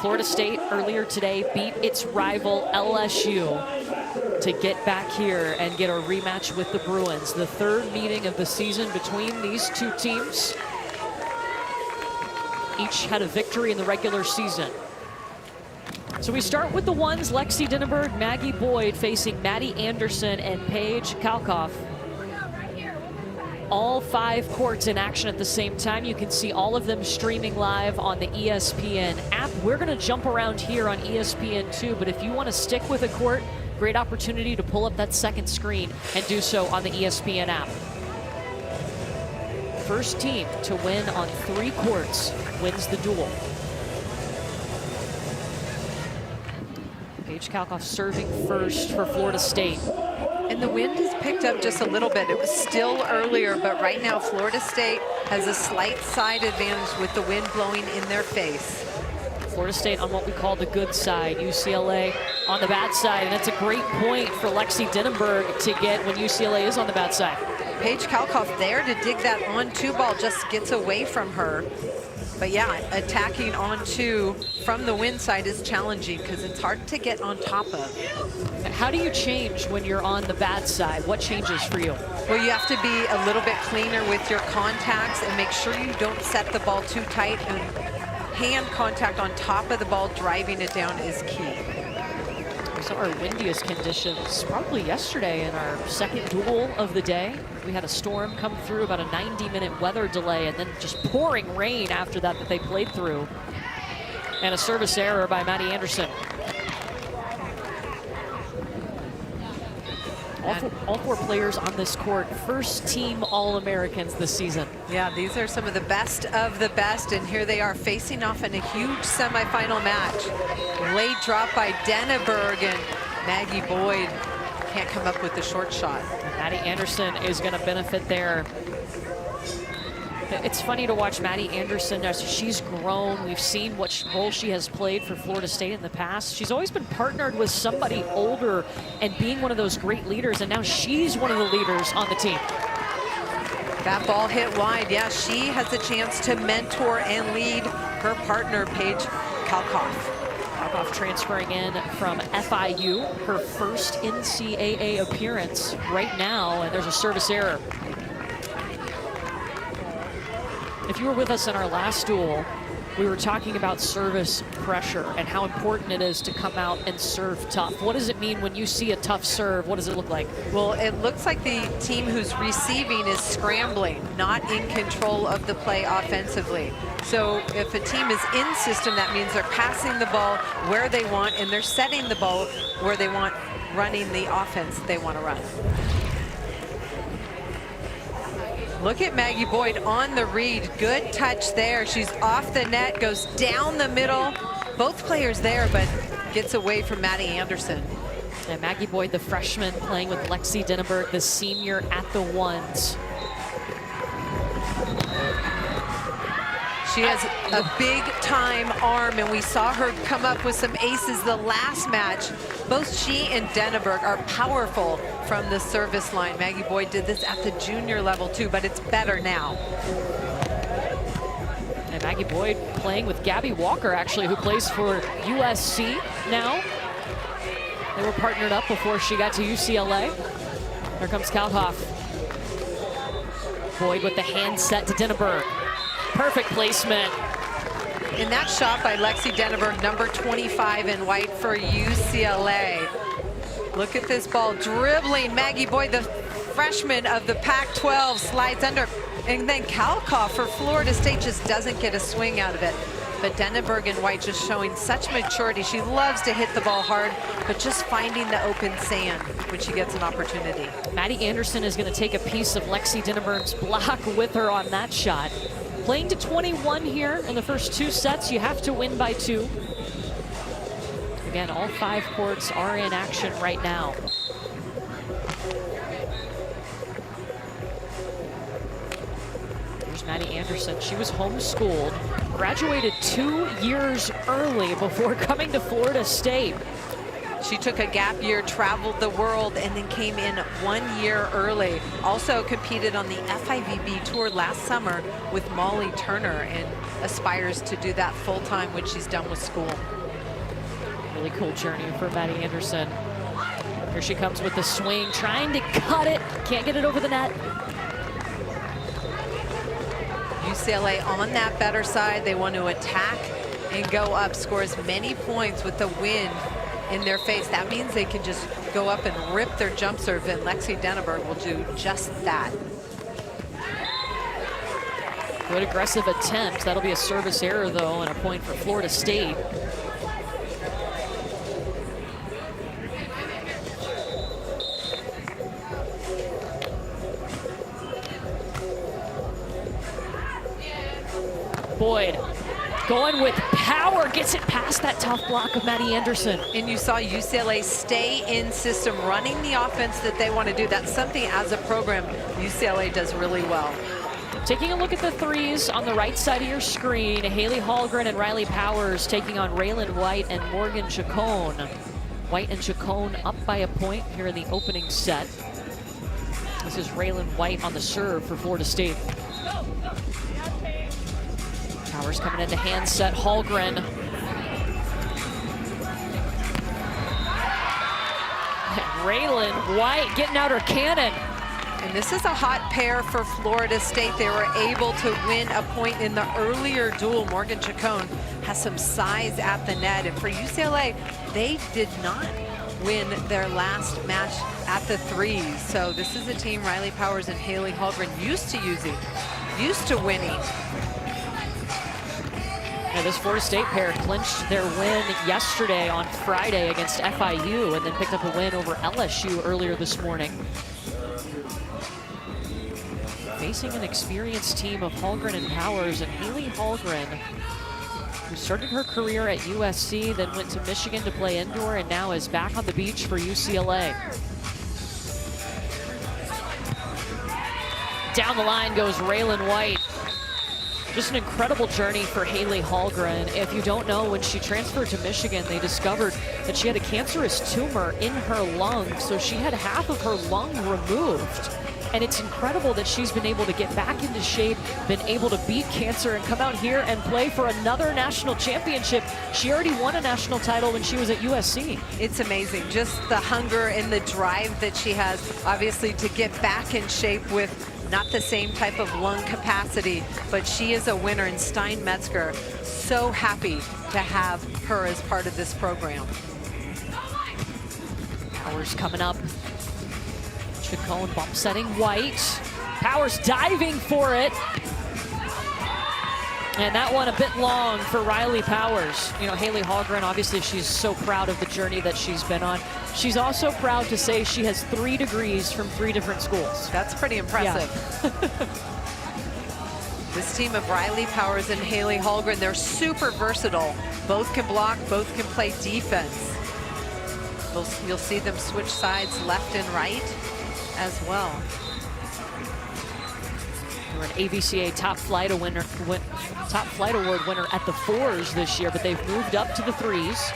Florida State earlier today beat its rival LSU to get back here and get a rematch with the Bruins. The third meeting of the season between these two teams. Each had a victory in the regular season. So we start with the ones, Lexi Dinneberg, Maggie Boyd facing Maddie Anderson and Paige Kalkoff. All 5 courts in action at the same time. You can see all of them streaming live on the ESPN app. We're going to jump around here on ESPN2, but if you want to stick with a court, great opportunity to pull up that second screen and do so on the ESPN app. First team to win on 3 courts wins the duel. Paige Kalkoff serving first for Florida State. And the wind has picked up just a little bit. It was still earlier, but right now Florida State has a slight side advantage with the wind blowing in their face. Florida State on what we call the good side, UCLA on the bad side, and that's a great point for Lexi Dinneberg to get when UCLA is on the bad side. Paige Kalkoff there to dig that on-2 ball, just gets away from her. But yeah, attacking on 2 from the wind side is challenging because it's hard to get on top of. How do you change when you're on the bad side? What changes for you? Well, you have to be a little bit cleaner with your contacts and make sure you don't set the ball too tight, and hand contact on top of the ball, driving it down is key. We saw our windiest conditions probably yesterday in our second duel of the day. We had a storm come through, about a 90-minute weather delay, and then just pouring rain after that they played through. And a service error by Maddie Anderson. All 4 players on this court, first team All-Americans this season. Yeah, these are some of the best, and here they are facing off in a huge semifinal match. Late drop by Dinneberg, and Maggie Boyd can't come up with the short shot. Maddie Anderson is going to benefit there. It's funny to watch Maddie Anderson as she's grown. We've seen what role she has played for Florida State in the past. She's always been partnered with somebody older and being one of those great leaders, and now she's one of the leaders on the team. That ball hit wide. Yeah, she has a chance to mentor and lead her partner, Paige Kalkoff. Kalkoff transferring in from FIU, her first NCAA appearance right now, and there's a service error. If you were with us in our last duel, we were talking about service pressure and how important it is to come out and serve tough. What does it mean when you see a tough serve? What does it look like? Well, it looks like the team who's receiving is scrambling, not in control of the play offensively. So if a team is in system, that means they're passing the ball where they want, and they're setting the ball where they want, running the offense they want to run. Look at Maggie Boyd on the read. Good touch there. She's off the net, goes down the middle. Both players there, but gets away from Maddie Anderson. And Maggie Boyd, the freshman, playing with Lexi Dinneberg, the senior at the ones. She has a big-time arm, and we saw her come up with some aces the last match. Both she and Dinneberg are powerful from the service line. Maggie Boyd did this at the junior level too, but it's better now. And Maggie Boyd playing with Gabby Walker, actually, who plays for USC now. They were partnered up before she got to UCLA. Here comes Kalkoff. Boyd with the hand set to Dinneberg. Perfect placement. And that shot by Lexi Dinneberg, number 25 in white for UCLA. Look at this ball dribbling. Maggie Boyd, the freshman of the Pac-12, slides under. And then Kalkoff for Florida State just doesn't get a swing out of it. But Dinneberg in white just showing such maturity. She loves to hit the ball hard, but just finding the open sand when she gets an opportunity. Maddie Anderson is going to take a piece of Lexi Dinneberg's block with her on that shot. Playing to 21 here in the first 2 sets. You have to win by 2. Again, all 5 courts are in action right now. Here's Maddie Anderson. She was homeschooled, graduated 2 years early before coming to Florida State. She took a gap year, traveled the world, and then came in 1 year early. Also competed on the FIVB tour last summer with Molly Turner and aspires to do that full-time when she's done with school. Really cool journey for Maddie Anderson. Here she comes with the swing, trying to cut it. Can't get it over the net. UCLA on that better side. They want to attack and go up, score as many points with the wind in their face. That means they can just go up and rip their jump serve, and Lexi Denneberg will do just that. Good aggressive attempt. That'll be a service error, though, and a point for Florida State. Boyd going with power, gets it past that tough block of Maddie Anderson. And you saw UCLA stay in system, running the offense that they want to do. That's something as a program UCLA does really well. Taking a look at the threes on the right side of your screen, Haley Hallgren and Riley Powers taking on Raylan White and Morgan Chacon. White and Chacon up by a point here in the opening set. This is Raylan White on the serve for Florida State. Powers coming into hand set, Hallgren. And Raylan White getting out her cannon. And this is a hot pair for Florida State. They were able to win a point in the earlier duel. Morgan Chacon has some size at the net. And for UCLA, they did not win their last match at the threes. So this is a team Riley Powers and Haley Hallgren used to using, used to winning. Now, this Florida State pair clinched their win yesterday on Friday against FIU and then picked up a win over LSU earlier this morning. Facing an experienced team of Hallgren and Powers, and Haley Hallgren, who started her career at USC, then went to Michigan to play indoor, and now is back on the beach for UCLA. Down the line goes Raylan White. Just an incredible journey for Haley Hallgren. If you don't know, when she transferred to Michigan, they discovered that she had a cancerous tumor in her lung, so she had half of her lung removed. And it's incredible that she's been able to get back into shape, been able to beat cancer and come out here and play for another national championship. She already won a national title when she was at USC. It's amazing, just the hunger and the drive that she has, obviously, to get back in shape with not the same type of lung capacity, but she is a winner, and Stein Metzger, so happy to have her as part of this program. Powers coming up. Chacon bump setting White. Powers diving for it. And that one a bit long for Riley Powers. You know, Haley Hallgren, obviously she's so proud of the journey that she's been on. She's also proud to say she has 3 degrees from 3 different schools. That's pretty impressive. Yeah. This team of Riley Powers and Haley Hallgren, they're super versatile. Both can block, both can play defense. You'll see them switch sides left and right as well. They were an AVCA Top Flight Award winner at the 4s this year, but they've moved up to the 3s.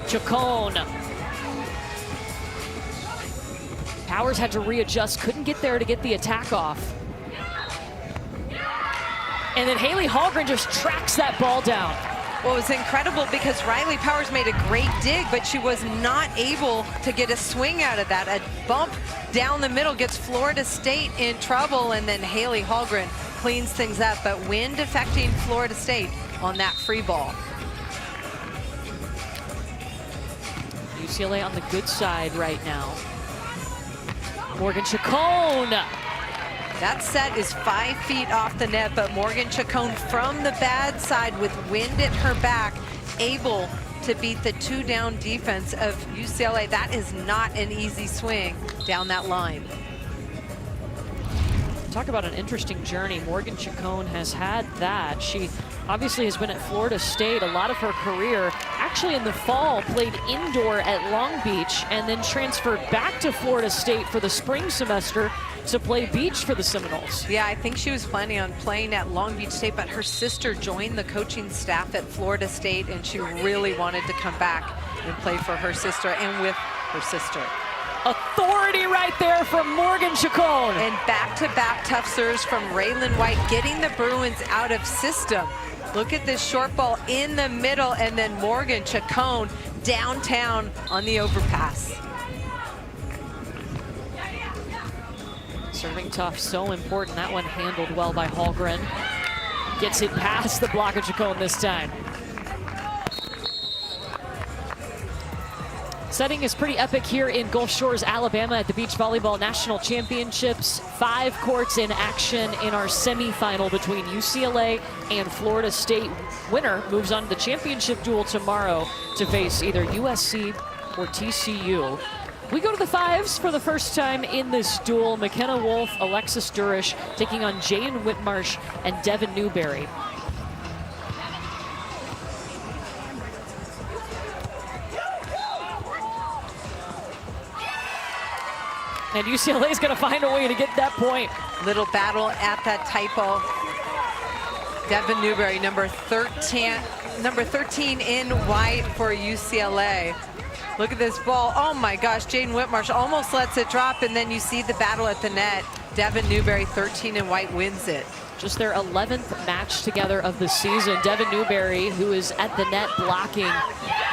Chacon. Powers had to readjust, couldn't get there to get the attack off. And then Haley Hallgren just tracks that ball down. Well, it was incredible because Riley Powers made a great dig, but she was not able to get a swing out of that. A bump down the middle gets Florida State in trouble, and then Haley Hallgren cleans things up. But wind affecting Florida State on that free ball. UCLA on the good side right now. Morgan Chacon. That set is 5 feet off the net, but Morgan Chacon from the bad side with wind at her back, able to beat the 2-down defense of UCLA. That is not an easy swing down that line. Talk about an interesting journey. Morgan Chacon has had that. She obviously has been at Florida State a lot of her career. Actually in the fall played indoor at Long Beach and then transferred back to Florida State for the spring semester to play beach for the Seminoles. Yeah, I think she was planning on playing at Long Beach State, but her sister joined the coaching staff at Florida State, and she really wanted to come back and play for her sister and with her sister. Authority right there from Morgan Chacon. And back-to-back tough serves from Raylan White, getting the Bruins out of system. Look at this short ball in the middle, and then Morgan Chacon downtown on the overpass. Serving tough, so important. That one handled well by Hallgren. Gets it past the block of Chacon this time. Setting is pretty epic here in Gulf Shores, Alabama at the Beach Volleyball National Championships. 5 courts in action in our semifinal between UCLA and Florida State. Winner moves on to the championship duel tomorrow to face either USC or TCU. We go to the 5s for the first time in this duel. McKenna Wolf, Alexis Durish taking on Jaden Whitmarsh and Devin Newberry. And UCLA is going to find a way to get that point. Little battle at that typo. Devin Newberry, number 13 in white for UCLA. Look at this ball. Oh my gosh, Jaden Whitmarsh almost lets it drop, and then you see the battle at the net. Devin Newberry, 13 in white, wins it. Just their 11th match together of the season. Devin Newberry, who is at the net blocking,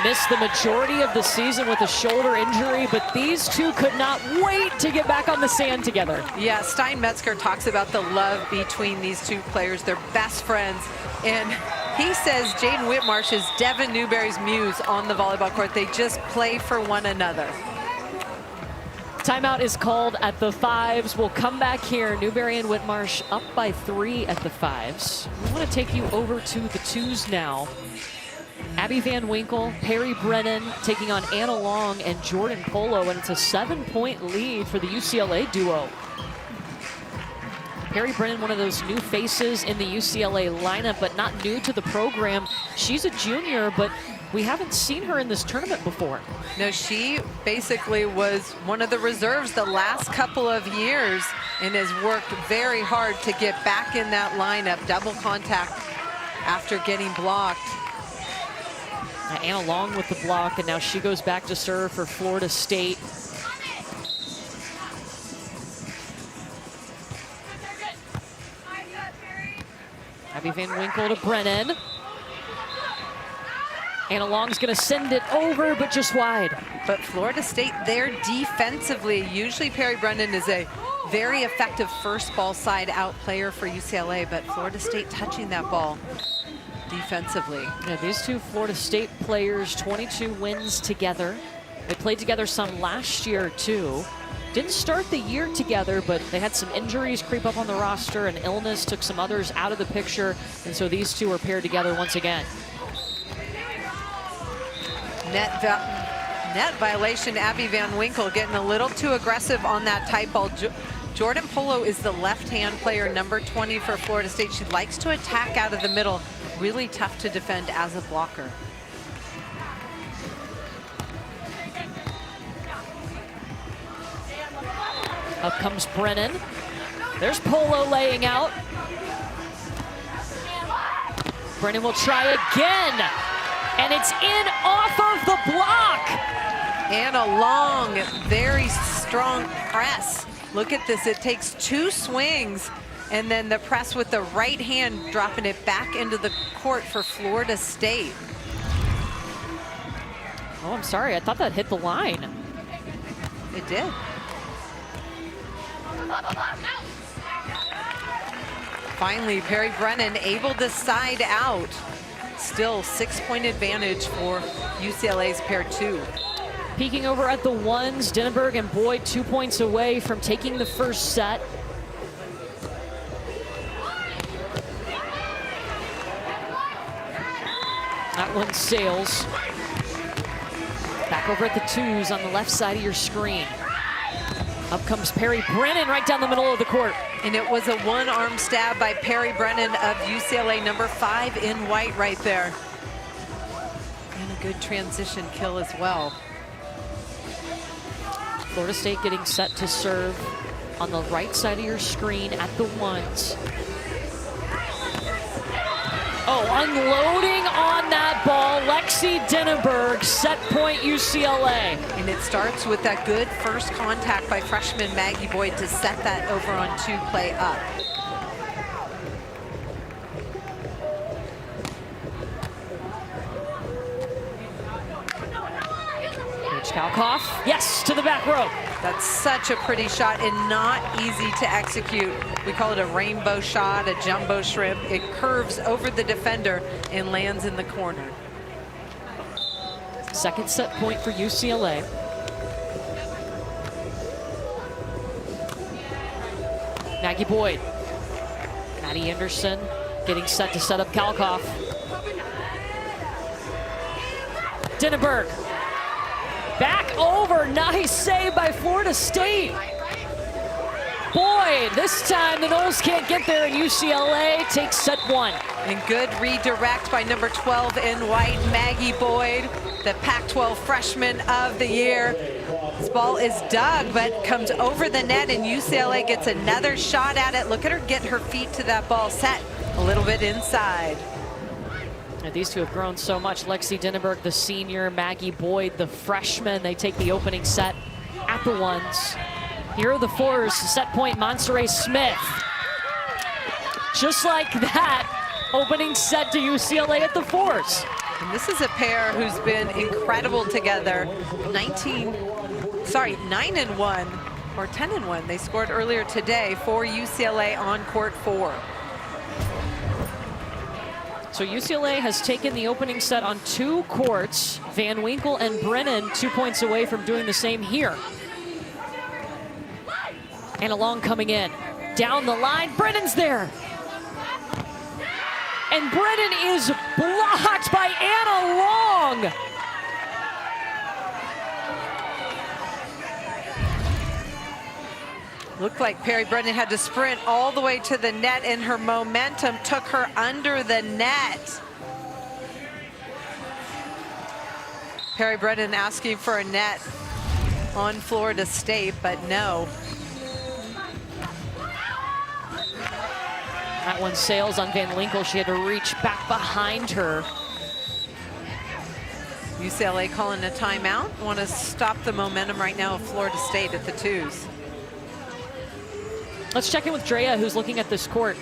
missed the majority of the season with a shoulder injury, but these two could not wait to get back on the sand together. Yeah, Stein Metzger talks about the love between these two players. They're best friends, and he says Jaden Whitmarsh is Devin Newberry's muse on the volleyball court. They just play for one another. Timeout is called at the 5s. We'll come back here. Newberry and Whitmarsh up by 3 at the 5s. We want to take you over to the 2s now. Abby Van Winkle, Perry Brennan taking on Anna Long and Jordan Polo, and it's a 7-point lead for the UCLA duo. Perry Brennan, one of those new faces in the UCLA lineup, but not new to the program. She's a junior, but we haven't seen her in this tournament before. No, she basically was one of the reserves the last couple of years and has worked very hard to get back in that lineup. Double contact after getting blocked. Anna Long with the block, and now she goes back to serve for Florida State. Abby Van Winkle to Brennan. Anna Long's gonna send it over, but just wide. But Florida State there defensively. Usually Perry Brennan is a very effective first ball side out player for UCLA, but Florida State touching that ball defensively. Yeah, these two Florida State players, 22 wins together. They played together some last year too. Didn't start the year together, but they had some injuries creep up on the roster, and illness took some others out of the picture, and so these two are paired together once again. Net violation. Abby Van Winkle getting a little too aggressive on that tight ball. Jordan Polo is the left-hand player, number 20 for Florida State. She likes to attack out of the middle. Really tough to defend as a blocker. Up comes Brennan. There's Polo laying out. Brennan will try again. And it's in off of the block. And a long, very strong press. Look at this, it takes 2 swings, and then the press with the right hand, dropping it back into the court for Florida State. Oh, I'm sorry, I thought that hit the line. It did. Finally, Perry Brennan able to side out. Still 6-point advantage for UCLA's pair 2. Peeking over at the 1s, Denneberg and Boyd 2 points away from taking the first set. That one sails. Back over at the 2s on the left side of your screen. Up comes Perry Brennan right down the middle of the court. And it was a one-arm stab by Perry Brennan of UCLA, number 5 in white right there. And a good transition kill as well. Florida State getting set to serve on the right side of your screen at the ones. Oh, unloading on that ball, Lexi Dinneberg, set point UCLA. And it starts with that good first contact by freshman Maggie Boyd to set that over on 2 play up. Coach Kalkoff, yes, to the back row. That's such a pretty shot and not easy to execute. We call it a rainbow shot, a jumbo shrimp. It curves over the defender and lands in the corner. Second set point for UCLA. Maggie Boyd. Maddie Anderson getting set to set up Kalkoff. Dinneberg. Back over, nice save by Florida State. Boyd, this time the Noles can't get there, and UCLA takes set 1. And good redirect by number 12 in white, Maggie Boyd, the Pac-12 freshman of the year. This ball is dug, but comes over the net, and UCLA gets another shot at it. Look at her get her feet to that ball, set a little bit inside. And these two have grown so much. Lexi Dinneberg, the senior, Maggie Boyd, the freshman. They take the opening set at the ones. Here are the fours, set point Monserrat Smith. Just like that, opening set to UCLA at the fours. And this is a pair who's been incredible together. 9-1 or 10-1. They scored earlier today for UCLA on court 4. So UCLA has taken the opening set on 2 courts. Van Winkle and Brennan 2 points away from doing the same here. And along coming in. Down the line, Brennan's there. And Brennan is blocked by Anna Long. Looked like Perry Brennan had to sprint all the way to the net, and her momentum took her under the net. Perry Brennan asking for a net on Florida State, but no. That one sails on Van Winkle. She had to reach back behind her. UCLA calling a timeout. Want to stop the momentum right now of Florida State at the 2s. Let's check in with Drea, who's looking at this court.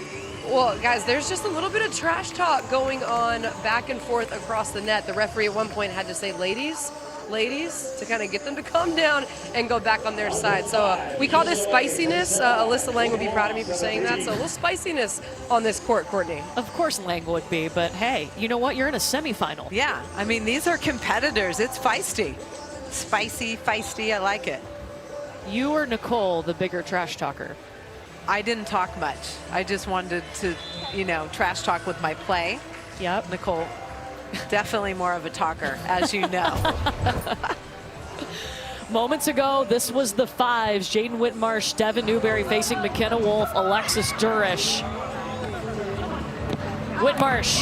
Well, guys, there's just a little bit of trash talk going on back and forth across the net. The referee at one point had to say, ladies, to kind of get them to calm down and go back on their side. So we call this spiciness. Alyssa Lang would be proud of me for saying that. So a little spiciness on this court, Courtney. Of course Lang would be, but hey, you know what? You're in a semifinal. Yeah, I mean, these are competitors. It's feisty. Spicy, feisty, I like it. You or Nicole, the bigger trash talker? I didn't talk much. I just wanted to, you know, trash talk with my play. Yep. Nicole, definitely more of a talker, as you know. Moments ago, this was the 5s. Jaden Whitmarsh, Devin Newberry facing McKenna Wolf, Alexis Durish. Whitmarsh.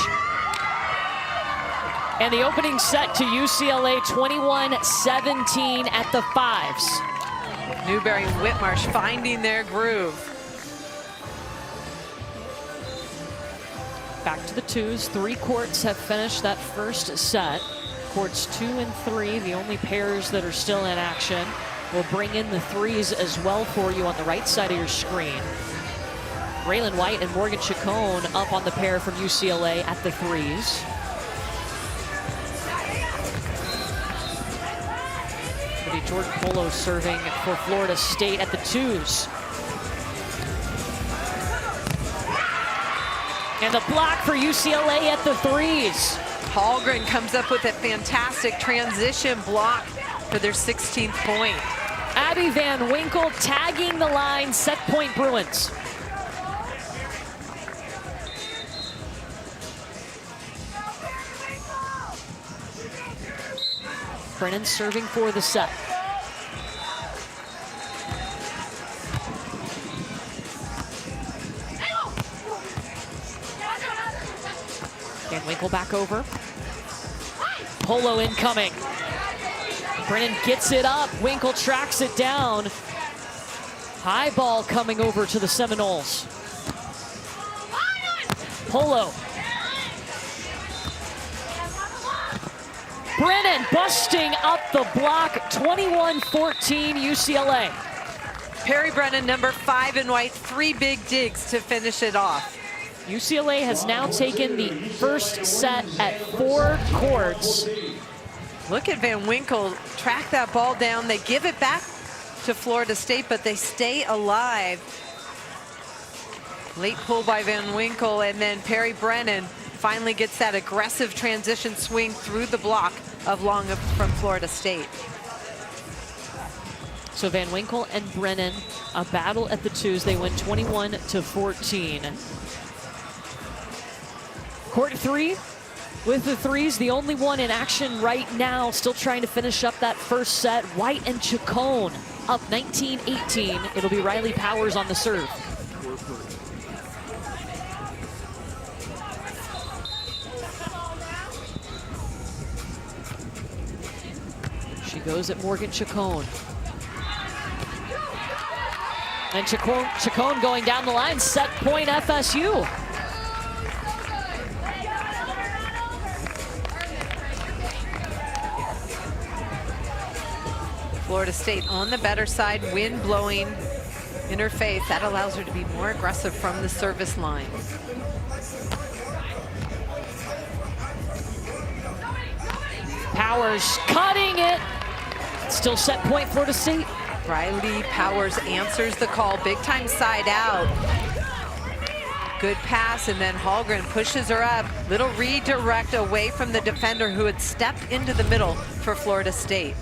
And the opening set to UCLA, 21-17 at the 5s. Newberry and Whitmarsh finding their groove. Back to the 2s. 3 courts have finished that first set. Courts 2 and 3, the only pairs that are still in action. We'll bring in the 3s as well for you on the right side of your screen. Raylan White and Morgan Chacon up on the pair from UCLA at the 3s. It'll be Jordan Polo serving for Florida State at the 2s. And the block for UCLA at the 3s. Hallgren comes up with a fantastic transition block for their 16th point. Abby Van Winkle tagging the line, set point Bruins. Brennan serving for the set. Winkle back over. Polo incoming. Brennan gets it up. Winkle tracks it down. High ball coming over to the Seminoles. Polo. Brennan busting up the block. 21-14 UCLA. Perry Brennan, number 5 in white, 3 big digs to finish it off. UCLA has now taken the first set at 4 courts. Look at Van Winkle track that ball down. They give it back to Florida State, but they stay alive. Late pull by Van Winkle, and then Perry Brennan finally gets that aggressive transition swing through the block of Long from Florida State. So Van Winkle and Brennan, a battle at the twos. They win 21-14. Court 3 with the threes, the only one in action right now, still trying to finish up that first set. White and Chacon up 19-18. It'll be Riley Powers on the serve. She goes at Morgan Chacon. And Chacon going down the line, set point FSU. Florida State on the better side, wind blowing in her face. That allows her to be more aggressive from the service line. Powers cutting it. Still set point Florida State. Riley Powers answers the call, big time side out. Good pass, and then Hallgren pushes her up. Little redirect away from the defender who had stepped into the middle for Florida State.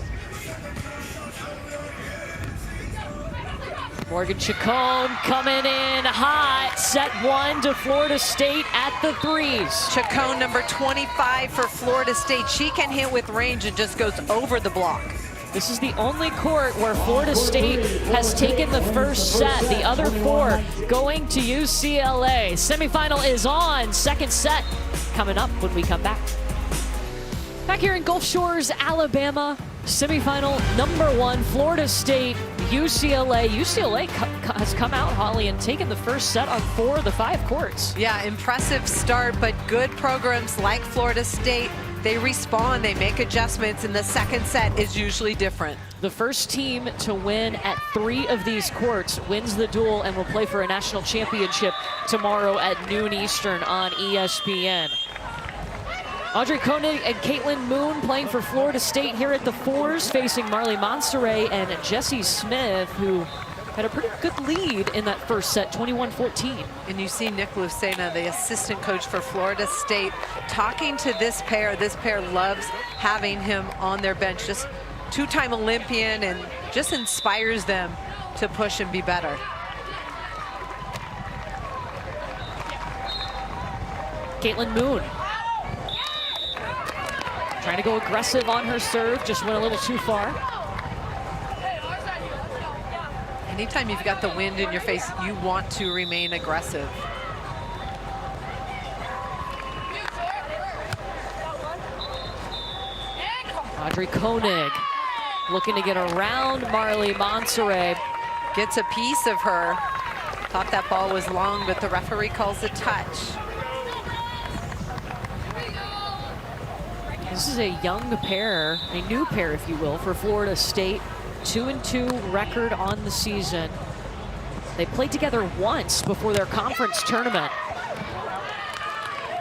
Morgan Chacon coming in hot. Set 1 to Florida State at the threes. Chacon, number 25 for Florida State. She can hit with range and just goes over the block. This is the only court where Florida State has taken the first set. The other 4 going to UCLA. Semifinal is on. Second set coming up when we come back. Back here in Gulf Shores, Alabama. Semifinal number 1, Florida State, UCLA. UCLA has come out, Holly, and taken the first set on 4 of the 5 courts. Yeah, impressive start, but good programs like Florida State, they respond, they make adjustments, and the second set is usually different. The first team to win at 3 of these courts wins the duel and will play for a national championship tomorrow at noon Eastern on ESPN. Audrey Koenig and Caitlin Moon playing for Florida State here at the 4s, facing Marley Monserrat and Jessie Smith, who had a pretty good lead in that first set, 21-14. And you see Nick Lucena, the assistant coach for Florida State, talking to this pair. This pair loves having him on their bench. Just 2-time Olympian, and just inspires them to push and be better. Caitlin Moon trying to go aggressive on her serve, just went a little too far. Anytime you've got the wind in your face, you want to remain aggressive. Audrey Koenig looking to get around Marley Monserrat. Gets a piece of her. Thought that ball was long, but the referee calls a touch. This is a young pair, a new pair, if you will, for Florida State. 2-2 record on the season. They played together once before their conference tournament.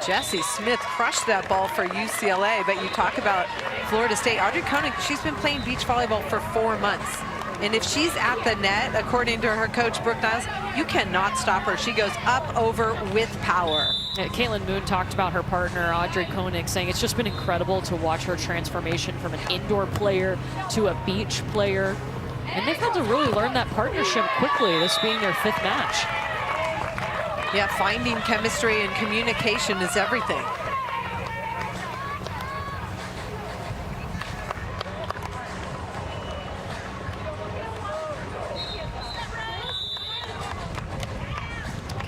Jessie Smith crushed that ball for UCLA, but you talk about Florida State. Audrey Koenig, she's been playing beach volleyball for 4 months. And if she's at the net, according to her coach, Brooke Niles, you cannot stop her. She goes up, over with power. Yeah, Caitlin Moon talked about her partner, Audrey Koenig, saying it's just been incredible to watch her transformation from an indoor player to a beach player. And they've had to really learn that partnership quickly, this being their 5th match. Yeah, finding chemistry and communication is everything.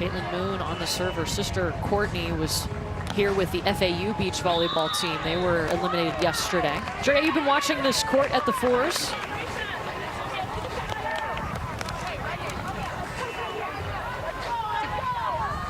Caitlin Moon on the serve. Her sister Courtney was here with the FAU beach volleyball team. They were eliminated yesterday. Drea, you've been watching this court at the fours.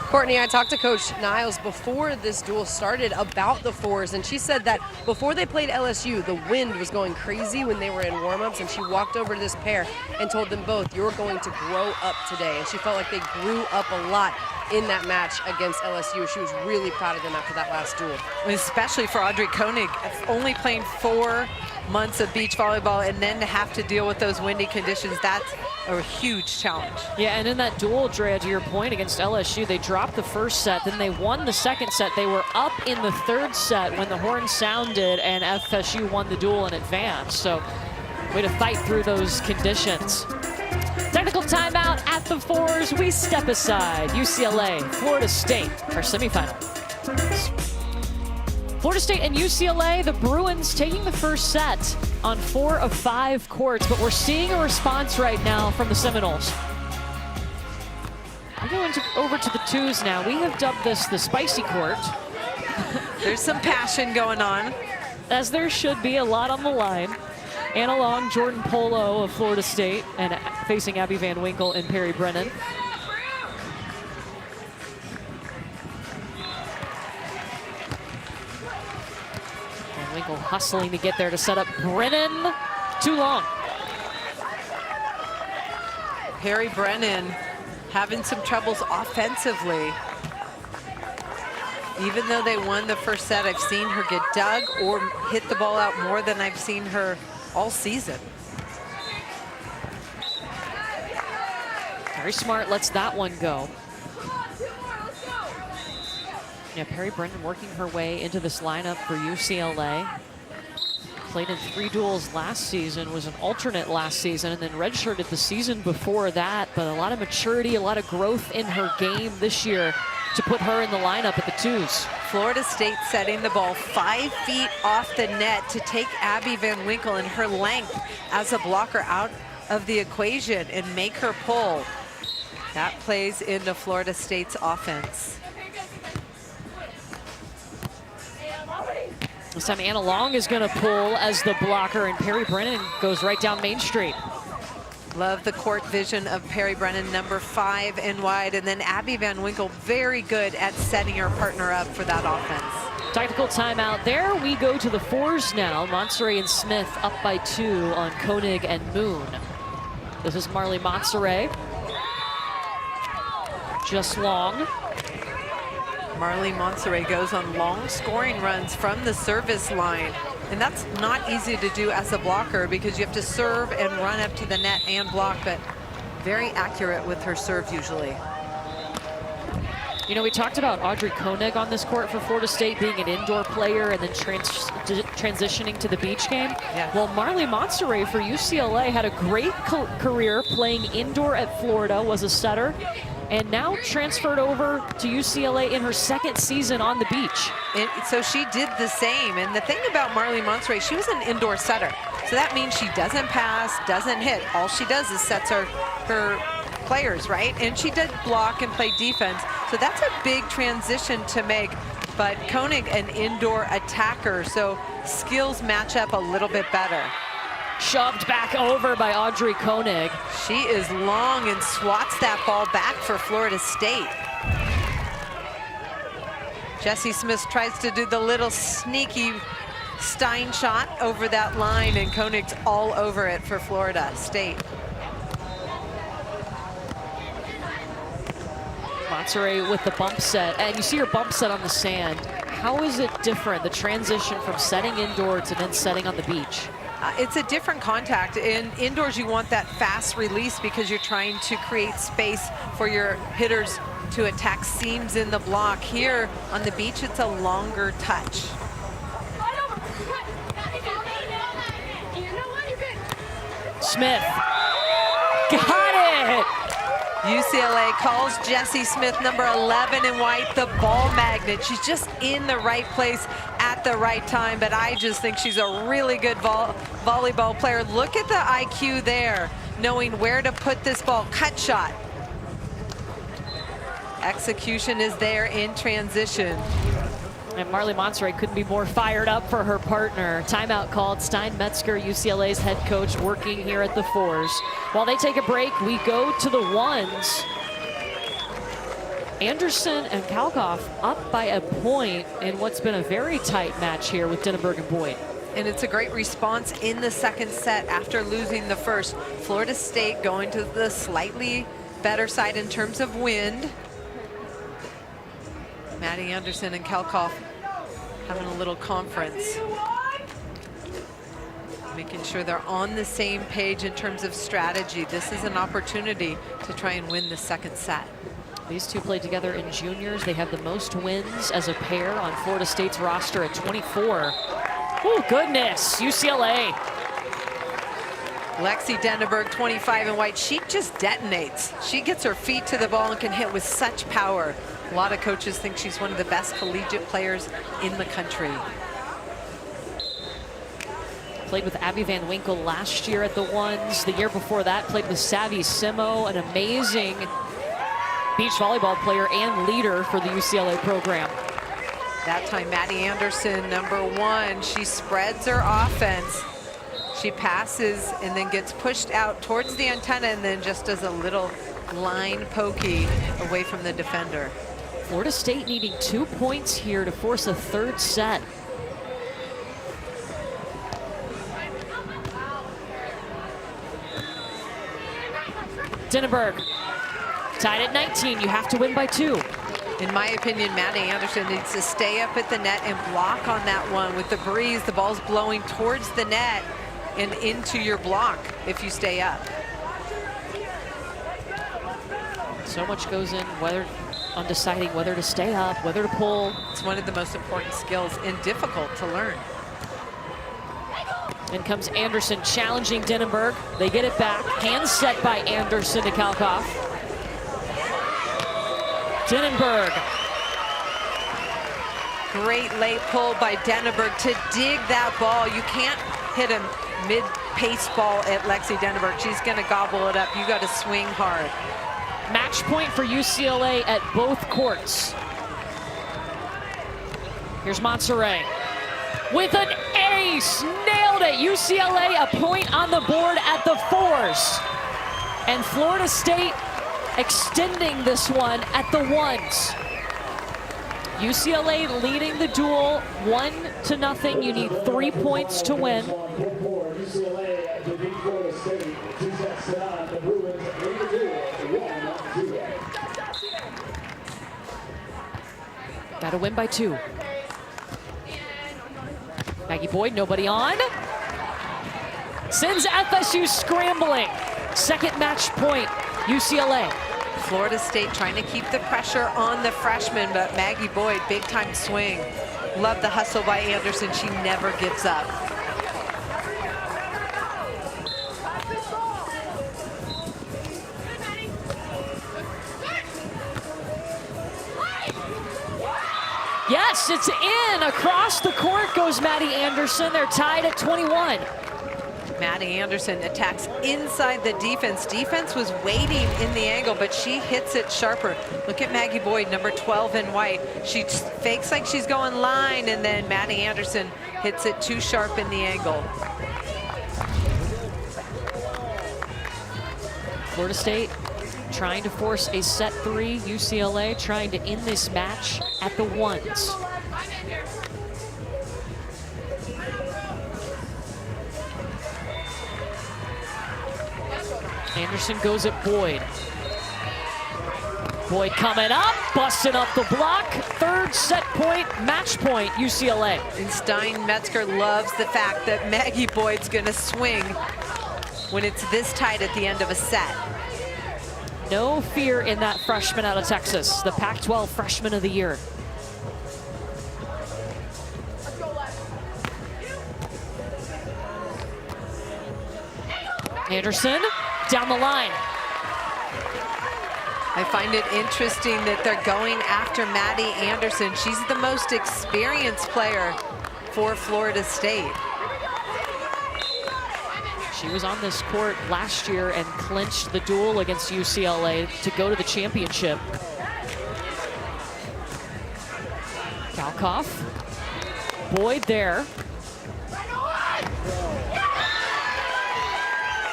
Courtney, I talked to Coach Niles before this duel started about the fours, and she said that before they played LSU, the wind was going crazy when they were in warm-ups, and she walked over to this pair and told them both, you're going to grow up today. And she felt like they grew up a lot in that match against LSU. She was really proud of them after that last duel. Especially for Audrey Koenig, only playing 4 months of beach volleyball and then to have to deal with those windy conditions, that's a huge challenge. Yeah, and in that duel, Drea, to your point, against LSU, they dropped the first set, then they won the second set. They were up in the third set when the horn sounded and FSU won the duel and advanced. So, way to fight through those conditions. Technical timeout at the fours. We step aside. UCLA, Florida State, our semifinal. Florida State and UCLA, the Bruins taking the first set on 4 of 5 courts, but we're seeing a response right now from the Seminoles. We're going over to the twos now. We have dubbed this the spicy court. There's some passion going on. As there should be, a lot on the line. Anna Long, Jordan Polo of Florida State, and facing Abby Van Winkle and Perry Brennan. Van Winkle hustling to get there to set up Brennan. Too long. Perry Brennan having some troubles offensively. Even though they won the first set, I've seen her get dug or hit the ball out more than I've seen her all season. Very smart, lets that one go. Yeah, Perry Brennan working her way into this lineup for UCLA. Played in 3 duels last season, was an alternate last season, and then redshirted the season before that. But a lot of maturity, a lot of growth in her game this year to put her in the lineup at the twos. Florida State setting the ball 5 feet off the net to take Abby Van Winkle and her length as a blocker out of the equation and make her pull. That plays into Florida State's offense. This time Anna Long is going to pull as the blocker, and Perry Brennan goes right down Main Street. Love the court vision of Perry Brennan, number 5 and wide, and then Abby Van Winkle very good at setting her partner up for that offense. Tactical timeout there. We go to the fours now. Montsere and Smith up by 2 on Koenig and Moon. This is Marley Montsere. Just Long. Marley Montsere goes on long scoring runs from the service line. And that's not easy to do as a blocker because you have to serve and run up to the net and block, but very accurate with her serve usually. You know, we talked about Audrey Koenig on this court for Florida State being an indoor player and then transitioning to the beach game. Yeah. Well, Marley Montsere for UCLA had a great career playing indoor at Florida, was a setter, and now transferred over to UCLA in her 2nd season on the beach. So she did the same. And the thing about Marley Montsere, she was an indoor setter. So that means she doesn't pass, doesn't hit. All she does is sets her players, right? And she did block and play defense. So that's a big transition to make. But Koenig, an indoor attacker, so skills match up a little bit better. Shoved back over by Audrey Koenig. She is long and swats that ball back for Florida State. Jessie Smith tries to do the little sneaky Stein shot over that line, and Koenig's all over it for Florida State. Montsere with the bump set, and you see her bump set on the sand. How is it different, the transition from setting indoor to then setting on the beach? It's a different contact. In indoors, you want that fast release because you're trying to create space for your hitters to attack seams in the block. Here on the beach, it's a longer touch. Smith, got it! UCLA calls Jessie Smith, number 11 in white, the ball magnet. She's just in the right place at the right time, but I just think she's a really good volleyball player. Look at the IQ there, knowing where to put this ball. Cut shot. Execution is there in transition. And Marley Monserrat couldn't be more fired up for her partner. Timeout called. Stein Metzger, UCLA's head coach, working here at the fours. While they take a break, we go to the ones. Anderson and Kalkoff up by a point in what's been a very tight match here with Dinneberg and Boyd. And it's a great response in the second set after losing the first. Florida State going to the slightly better side in terms of wind. Maddie Anderson and Kalkoff having a little conference, making sure they're on the same page in terms of strategy. This is an opportunity to try and win the second set. These two played together in juniors. They have the most wins as a pair on Florida State's roster at 24. Oh, goodness, UCLA. Lexi Dinneberg, 25 in white. She just detonates. She gets her feet to the ball and can hit with such power. A lot of coaches think she's one of the best collegiate players in the country. Played with Abby Van Winkle last year at the ones. The year before that, played with Savvy Simo, an amazing beach volleyball player and leader for the UCLA program. That time, Maddie Anderson, number 1. She spreads her offense. She passes and then gets pushed out towards the antenna and then just does a little line pokey away from the defender. Florida State needing 2 points here to force a third set. Dinneberg, tied at 19. You have to win by 2. In my opinion, Maddie Anderson needs to stay up at the net and block on that one. With the breeze, the ball's blowing towards the net and into your block if you stay up. So much goes in on deciding whether to stay up, whether to pull. It's one of the most important skills and difficult to learn. In comes Anderson challenging Dinneberg. They get it back. Hand set by Anderson to Kalkoff. Dinneberg. Great late pull by Dinneberg to dig that ball. You can't hit a mid-pace ball at Lexi Dinneberg. She's going to gobble it up. You got to swing hard. Match point for UCLA at both courts. Here's Monserrat with an ace. Nailed it. UCLA a point on the board at the fours. And Florida State extending this one at the ones. UCLA leading the duel 1-0. You need 3 points to win. Got to win by 2. Maggie Boyd, nobody on. Sends FSU scrambling. Second match point, UCLA. Florida State trying to keep the pressure on the freshman, but Maggie Boyd, big time swing. Love the hustle by Anderson. She never gives up. Yes, it's in. Across the court goes Maddie Anderson. They're tied at 21. Maddie Anderson attacks inside the defense. Defense was waiting in the angle, but she hits it sharper. Look at Maggie Boyd, number 12 in white. She fakes like she's going line, and then Maddie Anderson hits it too sharp in the angle. Florida State trying to force a set 3. UCLA trying to end this match at the ones. Anderson goes at Boyd. Boyd coming up, busting up the block. Third set point, match point, UCLA. And Stein Metzger loves the fact that Maggie Boyd's gonna swing when it's this tight at the end of a set. No fear in that freshman out of Texas, the Pac-12 freshman of the year. Anderson down the line. I find it interesting that they're going after Maddie Anderson. She's the most experienced player for Florida State. She was on this court last year and clinched the duel against UCLA to go to the championship. Kalkoff. Boyd there.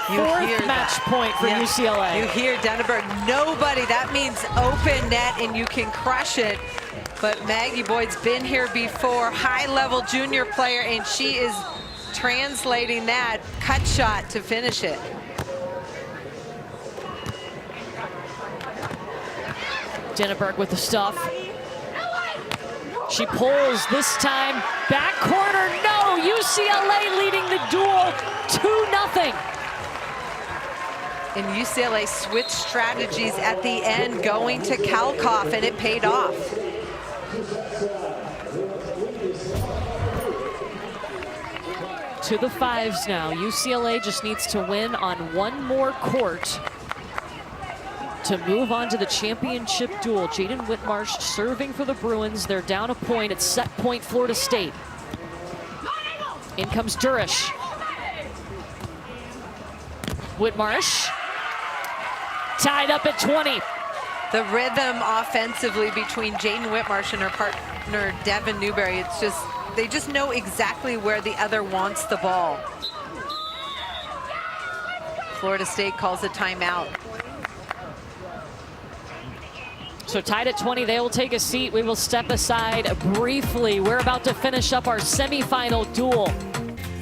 Fourth match point for UCLA. You hear Denneberg, nobody, that means open net and you can crush it. But Maggie Boyd's been here before, high-level junior player, and she is translating that cut shot to finish it. Denneberg with the stuff. She pulls this time. Back corner, no! UCLA leading the duel 2-0. And UCLA switched strategies at the end, going to Kalkoff, and it paid off. To the fives now. UCLA just needs to win on one more court to move on to the championship duel. Jaden Whitmarsh serving for the Bruins. They're down a point. It's set point Florida State. In comes Durish. Whitmarsh tied up at 20. The rhythm offensively between Jaden Whitmarsh and her partner Devin Newberry, it's just, they just know exactly where the other wants the ball. Florida State calls a timeout. So tied at 20, they will take a seat. We will step aside briefly. We're about to finish up our semifinal duel.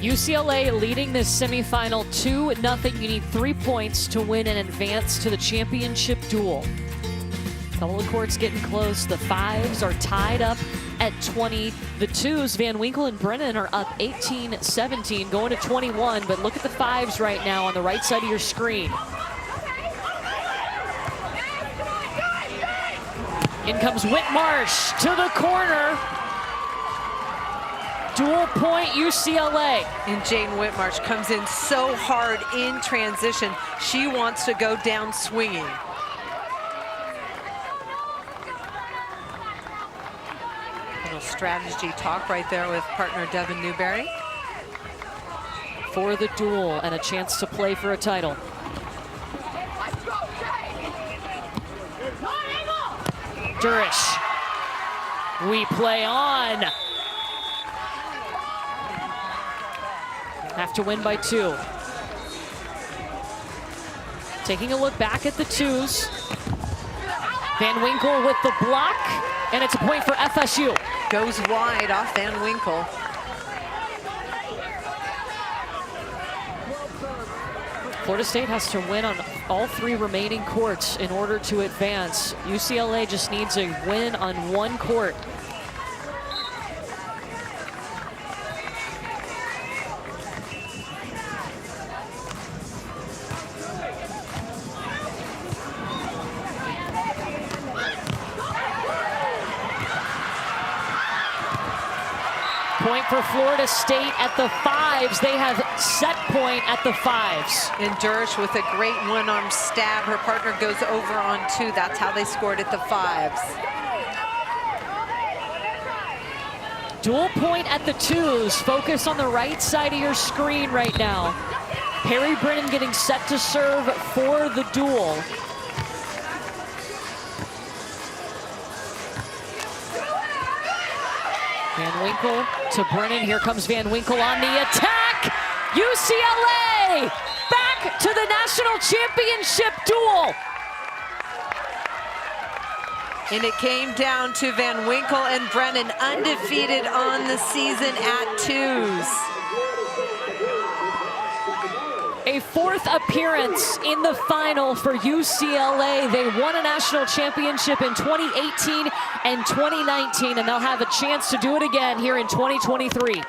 UCLA leading this semifinal 2-0. You need 3 points to win and advance to the championship duel. Couple of courts getting close. The fives are tied up at 20. The twos, Van Winkle and Brennan, are up 18-17, going to 21. But look at the fives right now on the right side of your screen. In comes Whitmarsh to the corner. Dual point UCLA. And Jane Whitmarsh comes in so hard in transition. She wants to go down swinging. Little strategy talk right there with partner Devin Newberry. For the duel and a chance to play for a title. Durish. We play on. Have to win by 2. Taking a look back at the twos. Van Winkle with the block, and it's a point for FSU. Goes wide off Van Winkle. Florida State has to win on all 3 remaining courts in order to advance. UCLA just needs a win on 1 court. Point for Florida State at the fives. They have set point at the fives. And Durish with a great one-arm stab. Her partner goes over on 2. That's how they scored at the fives. Dual point at the twos. Focus on the right side of your screen right now. Perry Brennan getting set to serve for the duel. Van Winkle to Brennan. Here comes Van Winkle on the attack. UCLA back to the national championship duel. And it came down to Van Winkle and Brennan, undefeated on the season at twos. A 4th appearance in the final for UCLA. They won a national championship in 2018 and 2019, and they'll have a chance to do it again here in 2023.